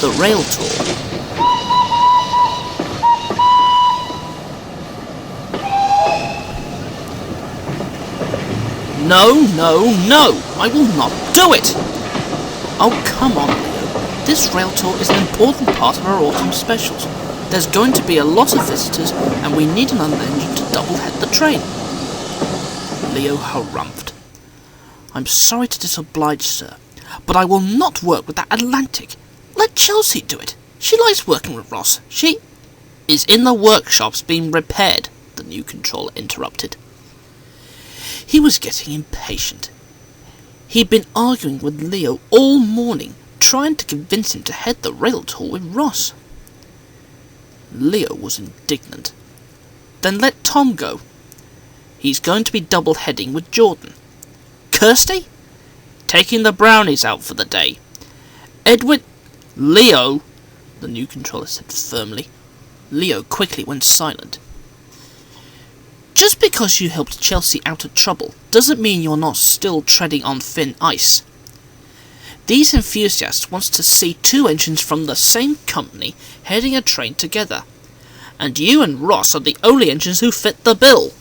the rail tour. No, no, no! I will not do it! Oh, come on, Leo. This rail tour is an important part of our autumn specials. There's going to be a lot of visitors, and we need another engine to double-head the train. Leo harumphed. I'm sorry to disoblige, sir, but I will not work with that Atlantic. Let Chelsea do it. She likes working with Ross. She is in the workshops being repaired, the new controller interrupted. He was getting impatient. He'd been arguing with Leo all morning, trying to convince him to head the rail tour with Ross. Leo was indignant. Then let Tom go. He's going to be double-heading with Jordan. Kirsty? Taking the brownies out for the day. Edwin... Leo, the new controller said firmly. Leo quickly went silent. Just because you helped Chelsea out of trouble doesn't mean you're not still treading on thin ice. These enthusiasts want to see two engines from the same company heading a train together, and you and Ross are the only engines who fit the bill.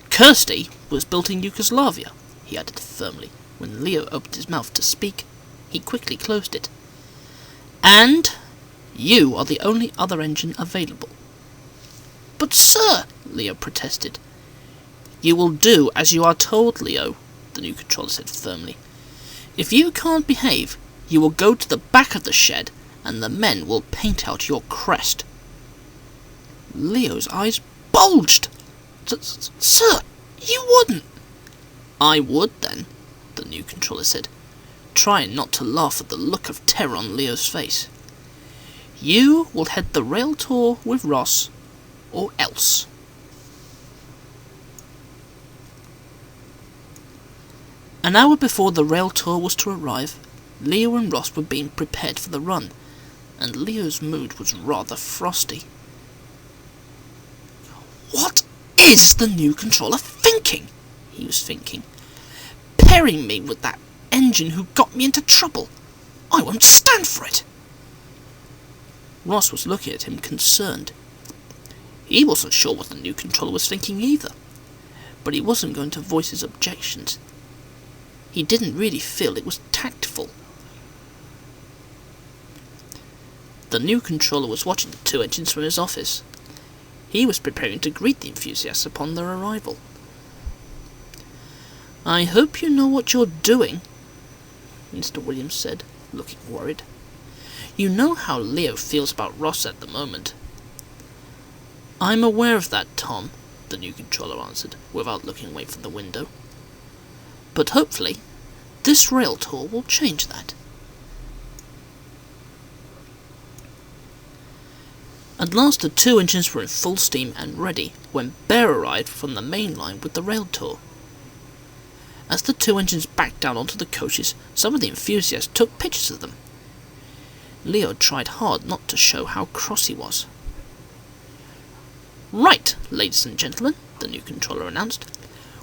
Kirsty was built in Yugoslavia, he added firmly. When Leo opened his mouth to speak, he quickly closed it. And you are the only other engine available. But sir, Leo protested. You will do as you are told, Leo, the new controller said firmly. If you can't behave, you will go to the back of the shed, and the men will paint out your crest. Leo's eyes bulged. Sir, you wouldn't. I would then, the new controller said, trying not to laugh at the look of terror on Leo's face. You will head the rail tour with Ross, or else. An hour before the rail tour was to arrive, Leo and Ross were being prepared for the run, and Leo's mood was rather frosty. What is the new controller thinking? He was thinking. Pairing me with that engine who got me into trouble. I won't stand for it. Ross was looking at him concerned. He wasn't sure what the new controller was thinking either, but he wasn't going to voice his objections. He didn't really feel it was tactful. The new controller was watching the two engines from his office. He was preparing to greet the enthusiasts upon their arrival. I hope you know what you're doing, Mr. Williams said, looking worried. You know how Leo feels about Ross at the moment. I'm aware of that, Tom, the new controller answered, without looking away from the window. But hopefully, this rail tour will change that. At last the two engines were in full steam and ready when Bear arrived from the main line with the rail tour. As the two engines backed down onto the coaches, some of the enthusiasts took pictures of them. Leo tried hard not to show how cross he was. Right, ladies and gentlemen, the new controller announced.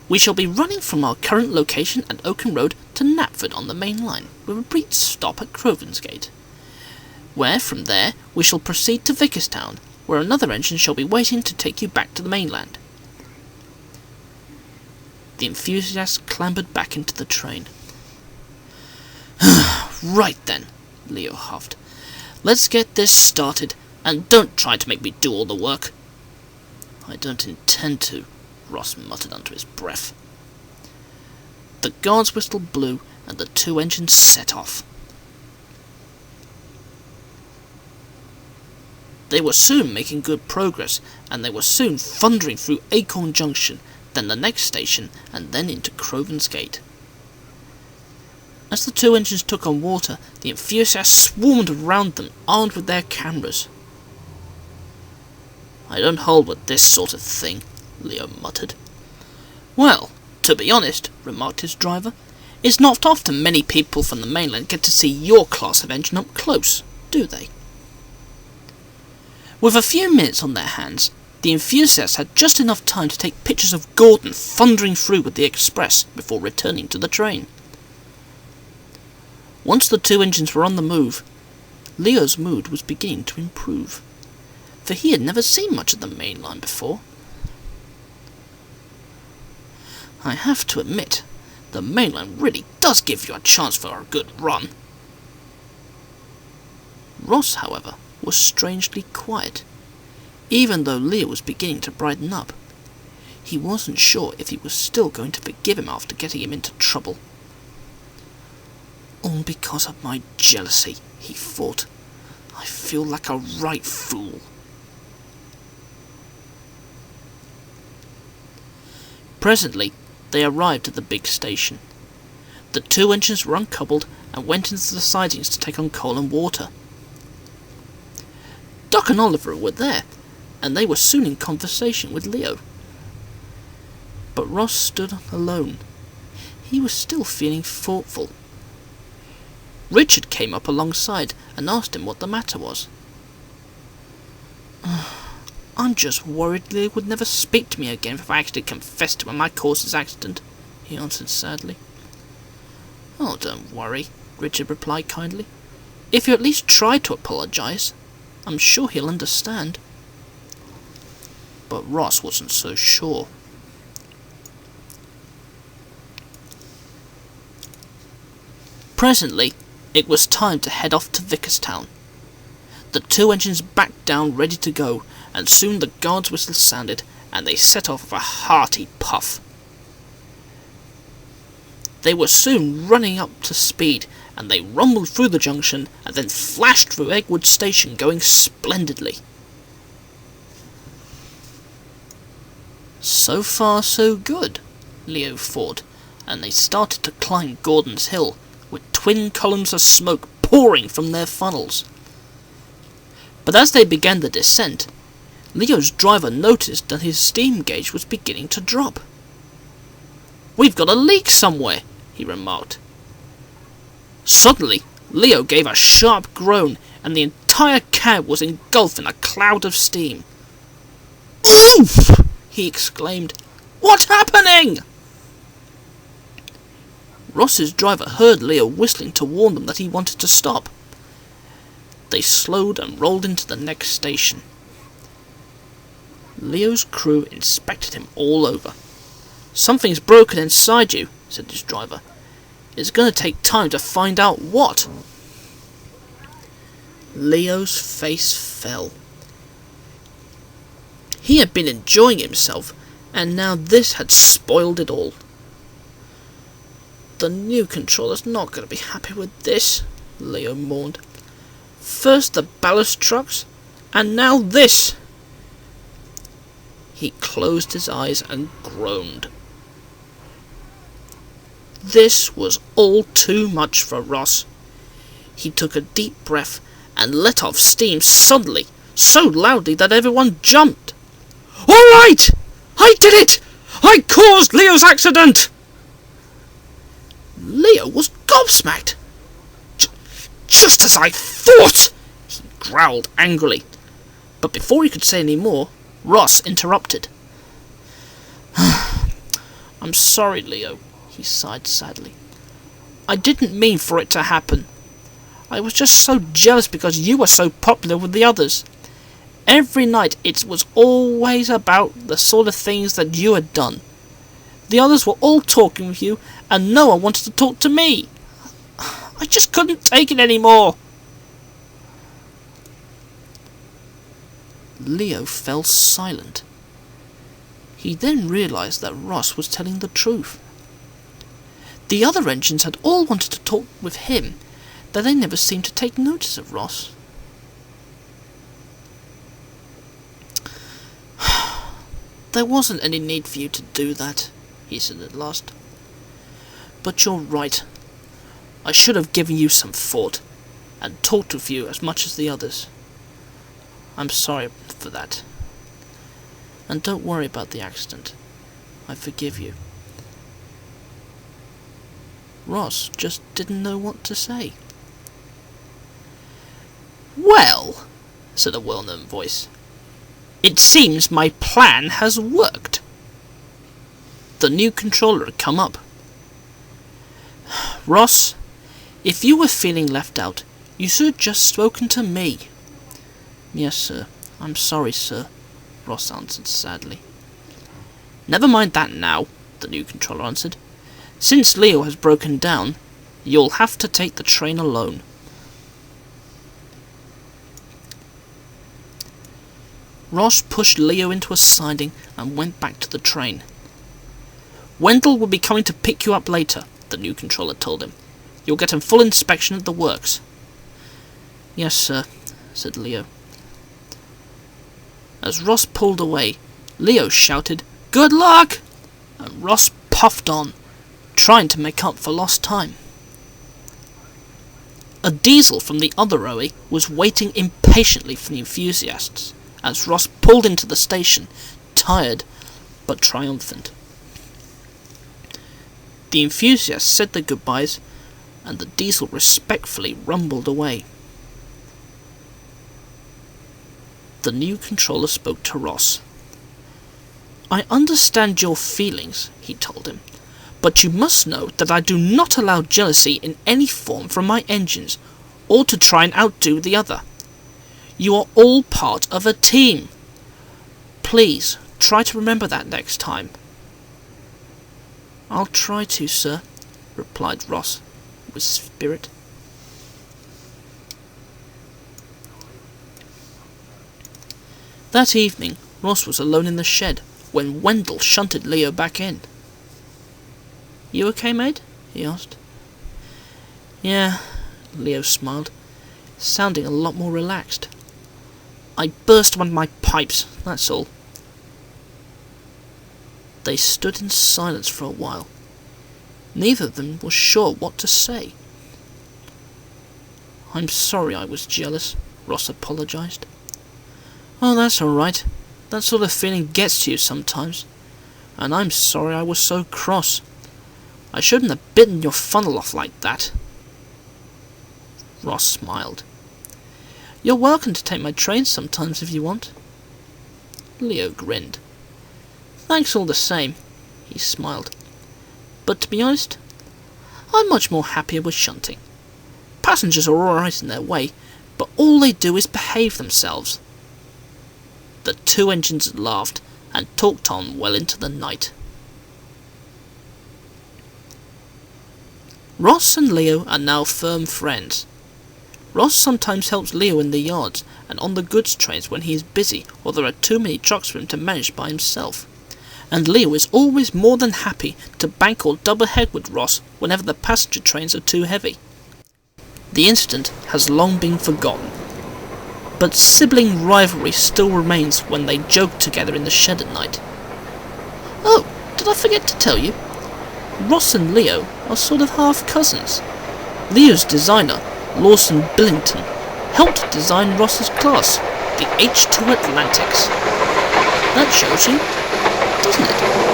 We shall be running from our current location at Oakham Road to Knapford on the main line, with a brief stop at Crovansgate, where from there we shall proceed to Vickerstown, where another engine shall be waiting to take you back to the mainland. The enthusiasts clambered back into the train. Right then, Leo huffed. Let's get this started, and don't try to make me do all the work. I don't intend to, Ross muttered under his breath. The guard's whistle blew, and the two engines set off. They were soon making good progress, and they were soon thundering through Acorn Junction, then the next station, and then into Crovansgate. As the two engines took on water, the enthusiasts swarmed around them, armed with their cameras. I don't hold with this sort of thing, Leo muttered. Well, to be honest, remarked his driver, it's not often many people from the mainland get to see your class of engine up close, do they? With a few minutes on their hands, the enthusiasts had just enough time to take pictures of Gordon thundering through with the express before returning to the train. Once the two engines were on the move, Leo's mood was beginning to improve, for he had never seen much of the main line before. I have to admit, the main line really does give you a chance for a good run. Ross, however, was strangely quiet, even though Leo was beginning to brighten up. He wasn't sure if he was still going to forgive him after getting him into trouble. All because of my jealousy, he thought. I feel like a right fool. Presently, they arrived at the big station. The two engines were uncoupled and went into the sidings to take on coal and water. Doc and Oliver were there, and they were soon in conversation with Leo. But Ross stood alone. He was still feeling thoughtful. Richard came up alongside and asked him what the matter was. I'm just worried Leo would never speak to me again if I actually confessed to him I caused his accident, he answered sadly. Oh, don't worry, Richard replied kindly. If you at least try to apologise, I'm sure he'll understand. But Ross wasn't so sure. Presently, it was time to head off to Vickerstown. The two engines backed down ready to go, and soon the guard's whistle sounded, and they set off with a hearty puff. They were soon running up to speed, and they rumbled through the junction, and then flashed through Eggwood Station, going splendidly. So far so good, Leo thought, and they started to climb Gordon's Hill, with twin columns of smoke pouring from their funnels. But as they began the descent, Leo's driver noticed that his steam gauge was beginning to drop. "We've got a leak somewhere," he remarked. Suddenly, Leo gave a sharp groan, and the entire cab was engulfed in a cloud of steam. "Oof!" he exclaimed. "What's happening?" Ross's driver heard Leo whistling to warn them that he wanted to stop. They slowed and rolled into the next station. Leo's crew inspected him all over. "Something's broken inside you," said his driver. "It's going to take time to find out what." Leo's face fell. He had been enjoying himself, and now this had spoiled it all. "The new controller's not going to be happy with this," Leo mourned. "First the ballast trucks, and now this." He closed his eyes and groaned. This was all too much for Ross. He took a deep breath and let off steam suddenly, so loudly that everyone jumped. "All right! I did it! I caused Leo's accident!" Leo was gobsmacked. "Just as I thought!" he growled angrily. But before he could say any more, Ross interrupted. "I'm sorry, Leo," he sighed sadly. "I didn't mean for it to happen. I was just so jealous because you were so popular with the others. Every night it was always about the sort of things that you had done. The others were all talking with you, and no one wanted to talk to me. I just couldn't take it anymore." Leo fell silent. He then realised that Ross was telling the truth. The other engines had all wanted to talk with him, but they never seemed to take notice of Ross. "There wasn't any need for you to do that," he said at last. "But you're right. I should have given you some thought, and talked with you as much as the others. I'm sorry for that. And don't worry about the accident. I forgive you." Ross just didn't know what to say. "Well," said a well-known voice, "it seems my plan has worked." The new controller had come up. "Ross, if you were feeling left out, You should have just spoken to me. Yes, sir. I'm sorry, sir, Ross answered sadly. Never mind that now, the new controller answered. Since Leo has broken down, you'll have to take the train alone. Ross pushed Leo into a siding and went back to the train. Wendell will be coming to pick you up later, the new controller told him. You'll get a full inspection of the works. Yes, sir, said Leo. As Ross pulled away, Leo shouted, Good luck! And Ross puffed on, trying to make up for lost time. A diesel from the other OE was waiting impatiently for the enthusiasts as Ross pulled into the station, tired but triumphant. The enthusiasts said their goodbyes, and the diesel respectfully rumbled away. The new controller spoke to Ross. I understand your feelings, he told him, but you must know that I do not allow jealousy in any form from my engines, or to try and outdo the other. You are all part of a team. Please, try to remember that next time. I'll try to, sir, replied Ross with spirit. That evening, Ross was alone in the shed when Wendell shunted Leo back in. You okay, mate? He asked. Yeah, Leo smiled, sounding a lot more relaxed. I burst one of my pipes, that's all. They stood in silence for a while. Neither of them was sure what to say. I'm sorry I was jealous, Ross apologised. Oh, that's all right. That sort of feeling gets to you sometimes. And I'm sorry I was so cross. I shouldn't have bitten your funnel off like that. Ross smiled. You're welcome to take my train sometimes if you want. Leo grinned. Thanks all the same, he smiled. But to be honest, I'm much more happier with shunting. Passengers are alright in their way, but all they do is behave themselves. The two engines laughed and talked on well into the night. Ross and Leo are now firm friends. Ross sometimes helps Leo in the yards and on the goods trains when he is busy or there are too many trucks for him to manage by himself. And Leo is always more than happy to bank or double head with Ross whenever the passenger trains are too heavy. The incident has long been forgotten, but sibling rivalry still remains when they joke together in the shed at night. Oh, did I forget to tell you? Ross and Leo are sort of half cousins. Leo's designer, Lawson Billington, helped design Ross's class, the H2 Atlantics. That shows you, doesn't it?